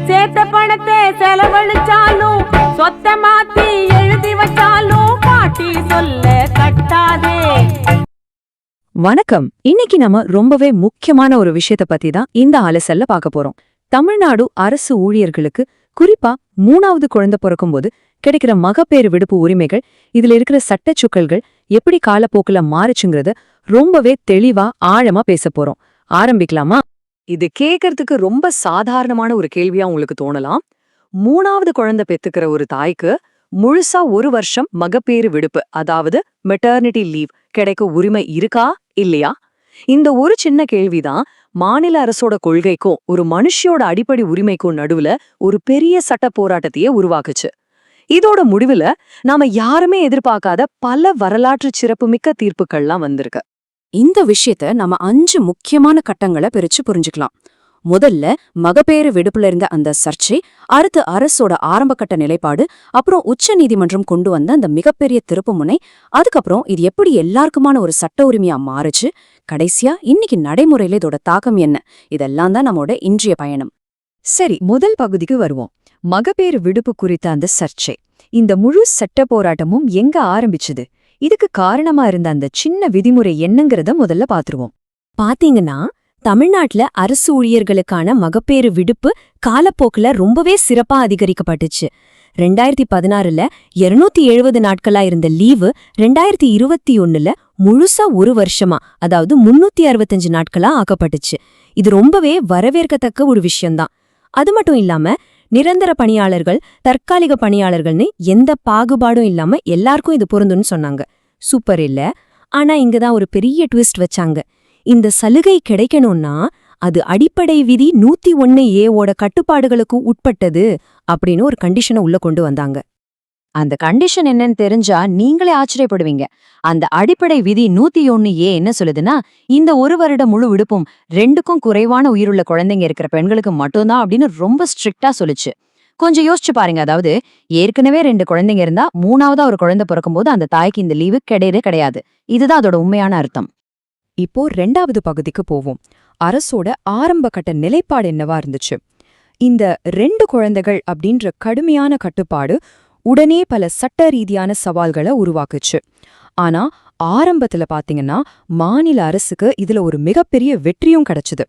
சேர்த்த பணத்தை செலவழிச்சாலும் சொத்த மாத்தி எழுதி வச்சாலும் பாட்டி சொல்ல கட்டாதே. வணக்கம். இன்னைக்கு நம்ம ரொம்பவே முக்கியமான ஒரு விஷயத்த பத்தி தான் இந்த அலசல்ல பார்க்க போறோம். தமிழ்நாடு அரசு ஊழியர்களுக்கு குறிப்பா 3வது குழந்தை பிறக்கும்போது கிடைக்கிற மகப்பேறு விடுப்பு உரிமைகள், இதுல இருக்கிற சட்டச்சுக்கல்கள் எப்படி காலப்போக்குல மாறுச்சுங்கிறத ரொம்பவே தெளிவா ஆழமா பேச போறோம். ஆரம்பிக்கலாமா? இது கேட்கறதுக்கு ரொம்ப சாதாரணமான ஒரு கேள்வியா உங்களுக்கு தோணலாம். 3வது குழந்தை பெத்துக்கிற ஒரு தாய்க்கு முழுசா 1 வருஷம் மகப்பேறு விடுப்பு, அதாவது மெட்டர்னிட்டி லீவ் கிடைக்க உரிமை இருக்கா இல்லையா? இந்த ஒரு சின்ன கேள்விதான் மாநில அரசோட கொள்கைக்கும் ஒரு மனுஷியோட அடிப்படை உரிமைக்கும் நடுவுல ஒரு பெரிய சட்ட போராட்டத்தையே உருவாக்குச்சு. இதோட முடிவுல நாம யாருமே எதிர்பார்க்காத பல வரலாற்று சிறப்புமிக்க தீர்ப்புகள்லாம் வந்திருக்கு. இந்த விஷயத்த நம்ம 5 முக்கியமான கட்டங்களை பிரிச்சு புரிஞ்சுக்கலாம். முதல்ல மகப்பேறு விடுப்புல இருந்த அந்த சர்ச்சை, அடுத்து அரசோட ஆரம்பகட்ட நிலைப்பாடு, அப்புறம் உச்ச நீதிமன்றம் கொண்டு வந்த அந்த மிகப்பெரிய திருப்புமுனை, அதுக்கப்புறம் இது எப்படி எல்லாருக்குமான ஒரு சட்ட உரிமையா மாறுச்சு, கடைசியா இன்னைக்கு நடைமுறையில இதோட தாக்கம் என்ன, இதெல்லாம் தான் நம்மோட இன்றைய பயணம். சரி, முதல் பகுதிக்கு வருவோம். மகப்பேறு விடுப்பு குறித்த அந்த சர்ச்சை, இந்த முழு சட்ட போராட்டமும் எங்க ஆரம்பிச்சுது, இதுக்கு காரணமா இருந்த அந்த சின்ன விதிமுறை என்னங்கிறத முதல்ல பாத்துருவோம். பாத்தீங்கன்னா, தமிழ்நாட்டுல அரசு ஊழியர்களுக்கான மகப்பேறு விடுப்பு காலப்போக்குல ரொம்பவே சிறப்பா அதிகரிக்கப்பட்டுச்சு. 2016ல 270 நாட்களா இருந்த லீவு 2021ல முழுசா 1 வருஷமா, அதாவது 365 நாட்களா ஆக்கப்பட்டுச்சு. இது ரொம்பவே வரவேற்கத்தக்க ஒரு விஷயம்தான். அது மட்டும் இல்லாம நிரந்தர பணியாளர்கள், தற்காலிக பணியாளர்கள்னு எந்த பாகுபாடும் இல்லாம எல்லாருக்கும் இது பொருந்துன்னு சொன்னாங்க. சூப்பர் இல்ல? ஆனா இங்கதான் ஒரு பெரிய ட்விஸ்ட் வச்சாங்க. இந்த சலுகை கிடைக்கணும்னா அது அடிப்படை விதி 101A கட்டுப்பாடுகளுக்கு உட்பட்டது அப்படின்னு ஒரு கண்டிஷனை உள்ள கொண்டு வந்தாங்க. அந்த கண்டிஷன் என்னன்னு தெரிஞ்சா நீங்களே ஆச்சரியப்படுவீங்க. அந்த அடிப்படை விதி 101A என்ன சொல்லுதுன்னா, இந்த 1 வருட முழு விடுப்பும் 2க்கும் குறைவான உயிருள்ள குழந்தைங்க இருக்கிற பெண்களுக்கு மட்டும்தான் அப்படின்னு ரொம்ப ஸ்ட்ரிக்டா சொல்லுச்சு. கொஞ்சம் யோசிச்சு பாருங்க. அதாவது ஏற்கனவே 2 குழந்தைங்க இருந்தா 3ஆவதா ஒரு குழந்தை பிறக்கும்போது அந்த தாய்க்கு இந்த லீவு கிடையாது. இதுதான் அதோட உண்மையான அர்த்தம். இப்போ 2வது பகுதிக்கு போவோம். அரசோட ஆரம்ப கட்ட நிலைப்பாடு என்னவா இருந்துச்சு? இந்த 2 குழந்தைகள் அப்படின்ற கடுமையான கட்டுப்பாடு உடனே பல சட்ட ரீதியான சவால்களை உருவாக்குச்சு. ஆனா ஆரம்பத்துல பாத்தீங்கன்னா மாநில அரசுக்கு இதுல ஒரு மிகப்பெரிய வெற்றியும் கிடைச்சுது.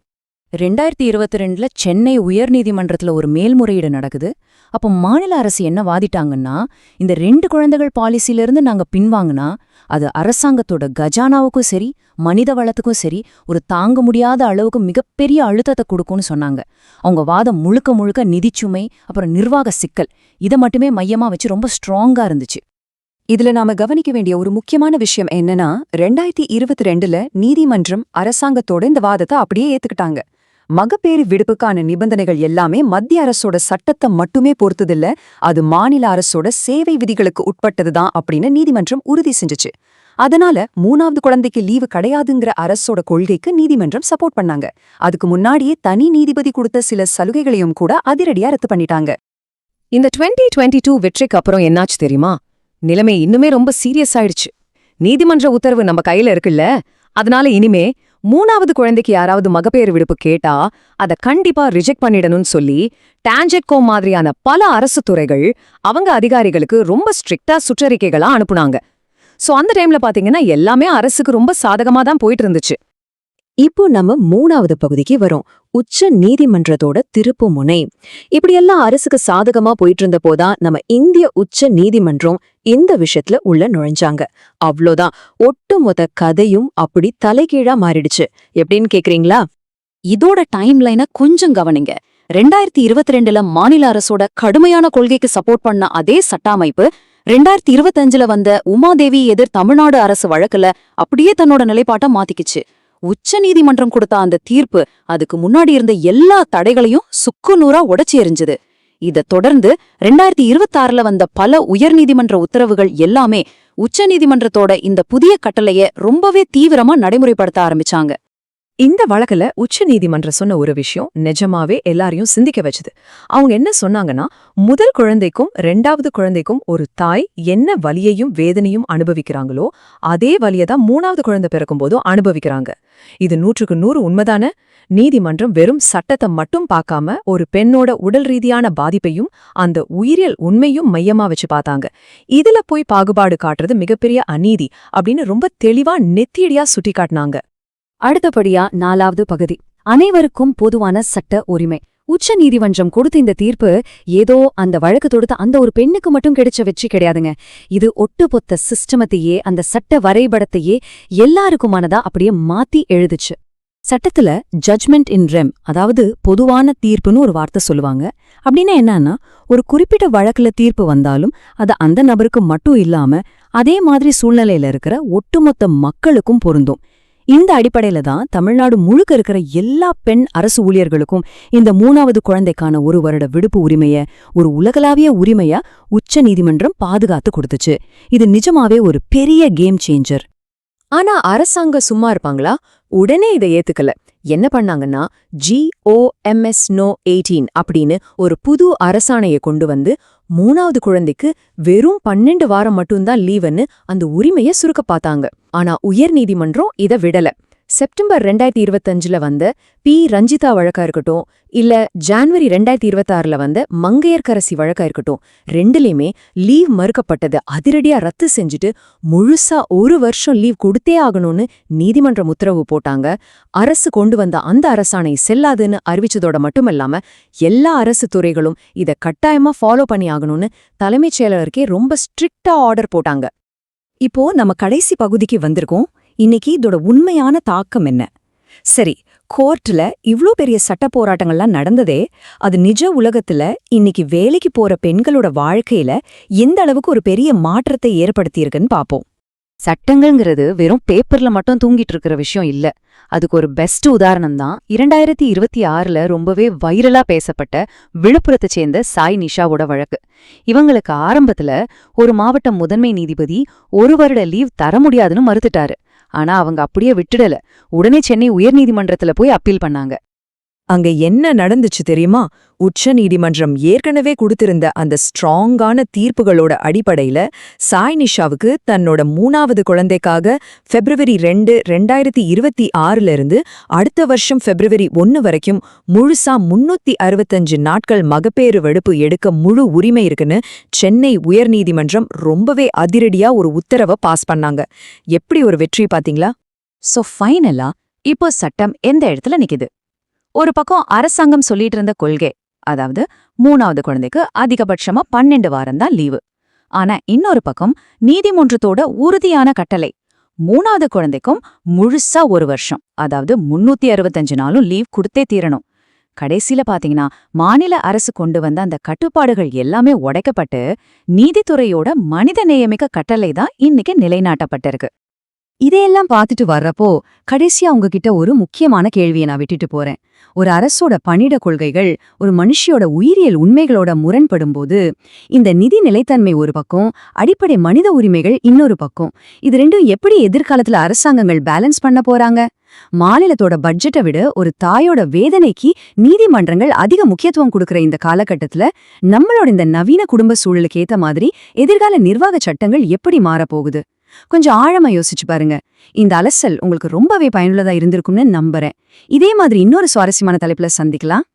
2022ல சென்னை உயர்நீதிமன்றத்துல ஒரு மேல்முறையீடு நடக்குது. அப்போ மாநில அரசு என்ன வாதிட்டாங்கன்னா, இந்த 2 குழந்தைகள் பாலிசியிலிருந்து நாங்க பின்வாங்கினா அது அரசாங்கத்தோட கஜானாவுக்கும் சரி, மனித வளத்துக்கும் சரி ஒரு தாங்க முடியாத அளவுக்கு மிகப்பெரிய அழுத்தத்தை கொடுக்கும்னு சொன்னாங்க. அவங்க வாதம் முழுக்க முழுக்க நிதிச்சுமை, அப்புறம் நிர்வாக சிக்கல், இதை மட்டுமே மையமா வச்சு ரொம்ப ஸ்ட்ராங்கா இருந்துச்சு. இதுல நாம கவனிக்க வேண்டிய ஒரு முக்கியமான விஷயம் என்னன்னா, 2022ல நீதிமன்றம் அரசாங்கத்தோட இந்த வாதத்தை அப்படியே ஏத்துக்கிட்டாங்க. மகப்பேறு விடுப்புக்கான நிபந்தனைகள் எல்லாமே மத்திய அரசோட சட்டத்தை மட்டுமே பொறுத்ததில்ல, அது மாநில அரசோட சேவை விதிகளுக்கு உட்பட்டதுதான் அப்படின்னு நீதிமன்றம் உறுதி செஞ்சுச்சு. அதனால 3வது குழந்தைக்கு லீவு கிடையாதுங்கிற அரசோட கொள்கைக்கு நீதிமன்றம் சப்போர்ட் பண்ணாங்க. அதுக்கு முன்னாடியே தனி நீதிபதி கொடுத்த சில சலுகைகளையும் கூட அதிரடியா ரத்து பண்ணிட்டாங்க. இந்த 2022 வெற்றிக்கு அப்புறம் என்னாச்சு தெரியுமா? நிலைமை இன்னுமே ரொம்ப சீரியஸ் ஆயிடுச்சு. நீதிமன்ற உத்தரவு நம்ம கையில இருக்குல்ல, அதனால இனிமே 3வது குழந்தைக்கு யாராவது மகப்பேறு விடுப்பு கேட்டா அதை கண்டிப்பா ரிஜெக்ட் பண்ணிடணும்னு சொல்லி டான்ஜெட்கோ மாதிரியான பல அரசு துறைகள் அவங்க அதிகாரிகளுக்கு ரொம்ப ஸ்ட்ரிக்டா சுற்றறிக்கைகளா அனுப்புனாங்க. சோ அந்த டைம்ல பாத்தீங்கன்னா எல்லாமே அரசுக்கு ரொம்ப சாதகமா தான் போயிட்டு இருந்துச்சு. இப்போ நம்ம 3வது பகுதிக்கு வரோம். உச்ச நீதிமன்றத்தோட திருப்புமுனை. இப்படியெல்லாம் அரசுக்கு சாதகமா போயிட்டு இருந்த போதான் நம்ம இந்திய உச்ச நீதிமன்றம் இந்த விஷயத்துல உள்ள நுழைஞ்சாங்க. அவ்வளோதான், ஒட்டுமொத்த கதையும் அப்படி தலைகீழா மாறிடுச்சு. எப்படின்னு கேக்குறீங்களா? இதோட டைம் லைனை கொஞ்சம் கவனிங்க. 2022ல மாநில அரசோட கடுமையான கொள்கைக்கு சப்போர்ட் பண்ண அதே சட்ட அமைப்பு 2025ல வந்த உமாதேவி எதிர் தமிழ்நாடு அரசு வழக்குல அப்படியே தன்னோட நிலைப்பாட்டை மாத்திக்கிச்சு. உச்ச நீதிமன்றம் கொடுத்த அந்த தீர்ப்பு அதுக்கு முன்னாடி இருந்த எல்லா தடைகளையும் சுக்குநூறா உடைச்சி எறிஞ்சுது. இதை தொடர்ந்து 2026ல வந்த பல உயர்நீதிமன்ற உத்தரவுகள் எல்லாமே உச்ச நீதிமன்றத்தோட இந்த புதிய கட்டளைய ரொம்பவே தீவிரமா நடைமுறைப்படுத்த ஆரம்பிச்சாங்க. இந்த வழக்குல உச்ச நீதிமன்றம் சொன்ன ஒரு விஷயம் நிஜமாவே எல்லாரையும் சிந்திக்க வச்சுது. அவங்க என்ன சொன்னாங்கன்னா, முதல் குழந்தைக்கும் 2வது குழந்தைக்கும் ஒரு தாய் என்ன வலியையும் வேதனையும் அனுபவிக்கிறாங்களோ அதே வலியை தான் 3வது குழந்தை பிறக்கும் போதும் அனுபவிக்கிறாங்க. இது 100க்கு 100 உண்மைதான? நீதிமன்றம் வெறும் சட்டத்தை மட்டும் பார்க்காம ஒரு பெண்ணோட உடல் ரீதியான பாதிப்பையும் அந்த உயிரியல் உண்மையும் மையமா வச்சு பார்த்தாங்க. இதுல போய் பாகுபாடு காட்டுறது மிகப்பெரிய அநீதி அப்படின்னு ரொம்ப தெளிவா நெத்தியடியா சுட்டி காட்டினாங்க. அடுத்தபடியா 4வது பகுதி, அனைவருக்கும் பொதுவான சட்ட உரிமை. உச்ச நீதிமன்றம் கொடுத்த இந்த தீர்ப்பு ஏதோ அந்த வழக்கு தொடுத்த அந்த ஒரு பெண்ணுக்கு மட்டும் கிடைச்ச வெற்றி கிடையாதுங்க. இது ஒட்டுமொத்த சிஸ்டமத்தையே, அந்த சட்ட வரைபடத்தையே எல்லாருக்குமானதா அப்படியே மாத்தி எழுதுச்சு. சட்டத்துல ஜட்ஜ்மெண்ட் இன் ரெம், அதாவது பொதுவான தீர்ப்புன்னு ஒரு வார்த்தை சொல்லுவாங்க. அப்படின்னா என்னன்னா, ஒரு குறிப்பிட்ட வழக்குல தீர்ப்பு வந்தாலும் அது அந்த நபருக்கு மட்டும் இல்லாம அதே மாதிரி சூழ்நிலையில இருக்கிற ஒட்டுமொத்த மக்களுக்கும் பொருந்தும். இந்த அடிப்படையில தான் தமிழ்நாடு முழுக்க இருக்கிற எல்லா பெண் அரசு ஊழியர்களுக்கும் இந்த 3வது குழந்தைக்கான 1 வருட விடுப்பு உரிமைய ஒரு உலகளாவிய உரிமையா உச்ச நீதிமன்றம் பாதுகாத்து கொடுத்துச்சு. இது நிஜமாவே ஒரு பெரிய கேம் சேஞ்சர். ஆனா அரசாங்கம் சும்மா இருப்பாங்களா? உடனே இதை ஏத்துக்கல. என்ன பண்ணாங்கன்னா, GOMS No 18 அப்படின்னு ஒரு புது அரசாணையை கொண்டு வந்து 3வது குழந்தைக்கு வெறும் 12 வாரம் மட்டும்தான் லீவுன்னு அந்த உரிமையை சுருக்க பார்த்தாங்க. ஆனா உயர்நீதிமன்றம் இதை விடல. செப்டம்பர் 2025ல வந்த பி. ரஞ்சிதா வழக்கா இருக்கட்டும், இல்ல ஜான்வரி 2026ல வந்த மங்கையர்கரசி வழக்கா இருக்கட்டும், ரெண்டுலயுமே லீவ் மறுக்கப்பட்டது அதிரடியா ரத்து செஞ்சுட்டு முழுசா 1 வருஷம் லீவ் கொடுத்தே ஆகணும்னு நீதிமன்றம் உத்தரவு போட்டாங்க. அரசு கொண்டு வந்த அந்த அரசாணை செல்லாதுன்னு அறிவிச்சதோட மட்டுமல்லாம எல்லா அரசு துறைகளும் இதை கட்டாயமா ஃபாலோ பண்ணி ஆகணும்னு தலைமைச் செயலருக்கே ரொம்ப ஸ்ட்ரிக்டா ஆர்டர் போட்டாங்க. இப்போ நம்ம கடைசி பகுதிக்கு வந்திருக்கோம். இன்னைக்கு இதோட உண்மையான தாக்கம் என்ன? சரி, கோர்ட்ல இவ்ளோ பெரிய சட்ட போராட்டங்கள்லாம் நடந்ததே, அது நிஜ உலகத்துல இன்னைக்கு வேலைக்கு போற பெண்களோட வாழ்க்கையில எந்த அளவுக்கு ஒரு பெரிய மாற்றத்தை ஏற்படுத்தியிருக்குன்னு பாப்போம். சட்டங்கள்ங்கிறது வெறும் பேப்பர்ல மட்டும் தூங்கிட்டு இருக்கிற விஷயம் இல்ல. அதுக்கு ஒரு பெஸ்ட் உதாரணம் தான் 2026ல ரொம்பவே வைரலா பேசப்பட்ட விழுப்புரத்தை சேர்ந்த சாய் நிஷாவோட வழக்கு. இவங்களுக்கு ஆரம்பத்துல ஒரு மாவட்ட முதன்மை நீதிபதி 1 வருட லீவ் தர முடியாதுன்னு மறுத்துட்டாரு. ஆனா அவங்க அப்படியே விட்டுடல. உடனே சென்னை உயர்நீதிமன்றத்துல போய் அப்பீல் பண்ணாங்க. அங்க என்ன நடந்துச்சு தெரியுமா? உச்ச நீதிமன்றம் ஏற்கனவே கொடுத்திருந்த அந்த ஸ்ட்ராங்கான தீர்ப்புகளோட அடிப்படையில சாய் நிஷாவுக்கு தன்னோட 3வது குழந்தைக்காக February 2, 2026ல இருந்து அடுத்த வருஷம் February 1 வரைக்கும் முழுசா 365 நாட்கள் மகப்பேறு வெடுப்பு எடுக்க முழு உரிமை இருக்குன்னு சென்னை உயர்நீதிமன்றம் ரொம்பவே அதிரடியா ஒரு உத்தரவை பாஸ் பண்ணாங்க. எப்படி ஒரு வெற்றி பாத்தீங்களா? சோ ஃபைனலா இப்போ சட்டம் எந்த இடத்துல நிக்குது? ஒரு பக்கம் அரசாங்கம் சொல்லிட்டு இருந்த கொள்கை, அதாவது 3வது குழந்தைக்கு அதிகபட்சமா 12 வாரம் தான் லீவு. ஆனா இன்னொரு பக்கம் நீதிமன்றத்தோட உறுதியான கட்டளை, 3வது குழந்தைக்கும் முழுசா 1 வருஷம், அதாவது 365 நாளும் லீவ் கொடுத்தே தீரணும். கடைசியில பாத்தீங்கன்னா மாநில அரசு கொண்டு வந்த அந்த கட்டுப்பாடுகள் எல்லாமே உடைக்கப்பட்டு நீதித்துறையோட மனித நேயமிக்க கட்டளை தான் இன்னைக்கு நிலைநாட்டப்பட்டிருக்கு. இதையெல்லாம் பார்த்துட்டு வர்றப்போ கடைசியா உங்ககிட்ட ஒரு முக்கியமான கேள்வியை நான் விட்டுட்டு போறேன். ஒரு அரசோட பணியிட கொள்கைகள் ஒரு மனுஷியோட உயிரியல் உண்மைகளோட முரண்படும்போது இந்த நிதி நிலைத்தன்மை ஒரு பக்கம், அடிப்படை மனித உரிமைகள் இன்னொரு பக்கம், இது ரெண்டும் எப்படி எதிர்காலத்துல அரசாங்கங்கள் பேலன்ஸ் பண்ண போறாங்க? மாநிலத்தோட பட்ஜெட்டை விட ஒரு தாயோட வேதனைக்கு நீதிமன்றங்கள் அதிக முக்கியத்துவம் கொடுக்கிற இந்த காலகட்டத்துல நம்மளோட இந்த நவீன குடும்ப சூழலுக்கு ஏத்த மாதிரி எதிர்கால நிர்வாக சட்டங்கள் எப்படி மாறப்போகுது? கொஞ்சம் ஆழமா யோசிச்சு பாருங்க. இந்த அலசல் உங்களுக்கு ரொம்பவே பயனுள்ளதா இருந்திருக்கும்னு நம்புறேன். இதே மாதிரி இன்னொரு சுவாரஸ்யமான தலைப்புல சந்திக்கலாம்.